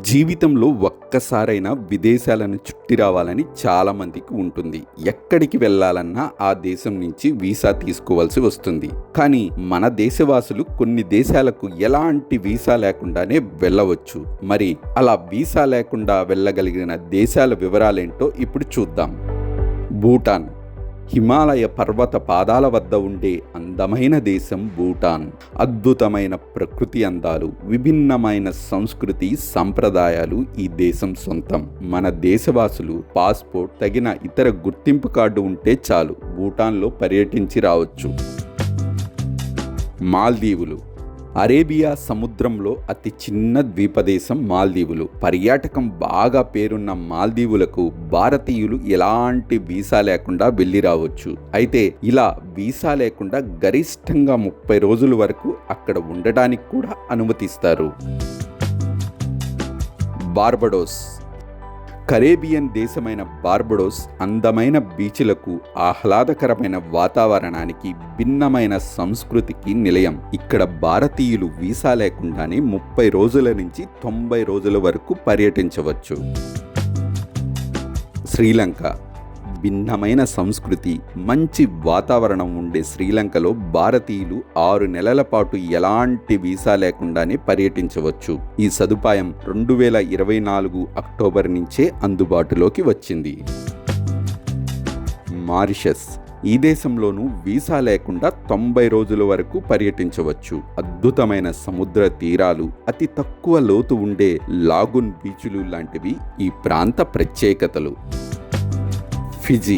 జీవితంలో ఒక్కసారైనా విదేశాలను చుట్టి రావాలని చాలామందికి ఉంటుంది. ఎక్కడికి వెళ్ళాలన్నా ఆ దేశం నుంచి వీసా తీసుకోవాల్సి వస్తుంది. కానీ మన దేశవాసులు కొన్ని దేశాలకు ఎలాంటి వీసా లేకుండానే వెళ్ళవచ్చు. మరి అలా వీసా లేకుండా వెళ్ళగలిగిన దేశాల వివరాలేంటో ఇప్పుడు చూద్దాం. భూటాన్. హిమాలయ పర్వత పాదాల వద్ద ఉండే అందమైన దేశం భూటాన్. అద్భుతమైన ప్రకృతి అందాలు, విభిన్నమైన సంస్కృతి సంప్రదాయాలు ఈ దేశం సొంతం. మన దేశవాసులు పాస్పోర్ట్, తగిన ఇతర గుర్తింపు కార్డు ఉంటే చాలు భూటాన్లో పర్యటించి రావచ్చు. మాల్దీవులు. అరేబియా సముద్రంలో అతి చిన్న ద్వీపదేశం మాల్దీవులు. పర్యాటకం బాగా పేరున్న మాల్దీవులకు భారతీయులు ఎలాంటి వీసా లేకుండా వెళ్ళి రావచ్చు. అయితే ఇలా వీసా లేకుండా గరిష్టంగా 30 రోజుల వరకు అక్కడ ఉండడానికి కూడా అనుమతిస్తారు. బార్బడోస్. కరేబియన్ దేశమైన బార్బడోస్ అందమైన బీచ్లకు, ఆహ్లాదకరమైన వాతావరణానికి, భిన్నమైన సంస్కృతికి నిలయం. ఇక్కడ భారతీయులు వీసా లేకుండానే 30 రోజుల నుంచి 90 రోజుల వరకు పర్యటించవచ్చు. శ్రీలంక. భిన్నమైన సంస్కృతి, మంచి వాతావరణం ఉండే శ్రీలంకలో భారతీయులు 6 నెలల పాటు ఎలాంటి వీసా లేకుండానే పర్యటించవచ్చు. ఈ సదుపాయం 2024 అక్టోబర్ నుంచే అందుబాటులోకి వచ్చింది. మారిషస్. ఈ దేశంలోనూ వీసా లేకుండా 90 రోజుల వరకు పర్యటించవచ్చు. అద్భుతమైన సముద్ర తీరాలు, అతి తక్కువ లోతు ఉండే లాగున్ బీచులు లాంటివి ఈ ప్రాంత ప్రత్యేకతలు. ఫిజీ.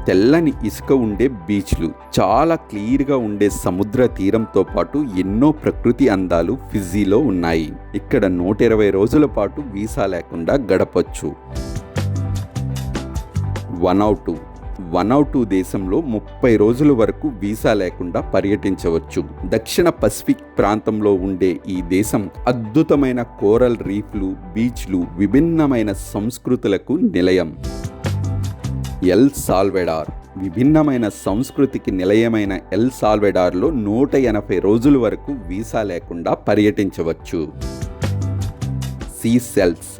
తెల్లని ఇసుక ఉండే బీచ్లు, చాలా క్లియర్గా ఉండే సముద్ర తీరంతో పాటు ఎన్నో ప్రకృతి అందాలు ఫిజీలో ఉన్నాయి. ఇక్కడ 120 రోజుల పాటు వీసా లేకుండా గడపచ్చు. వనౌటు దేశంలో 30 రోజుల వరకు వీసా లేకుండా పర్యటించవచ్చు. దక్షిణ పసిఫిక్ ప్రాంతంలో ఉండే ఈ దేశం అద్భుతమైన కోరల్ రీఫ్లు, బీచ్లు, విభిన్నమైన సంస్కృతులకు నిలయం. L Salvador. విభిన్నమైన సంస్కృతికి నిలయమైన ఎల్ సాల్వెడార్లో 180 రోజుల వరకు వీసా లేకుండా పర్యటించవచ్చు. సీషెల్స్.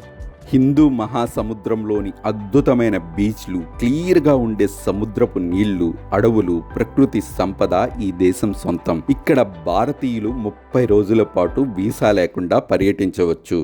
హిందూ మహాసముద్రంలోని అద్భుతమైన బీచ్లు, క్లియర్గా ఉండే సముద్రపు నీళ్లు, అడవులు, ప్రకృతి సంపద ఈ దేశం సొంతం. ఇక్కడ భారతీయులు 30 రోజుల పాటు వీసా లేకుండా పర్యటించవచ్చు.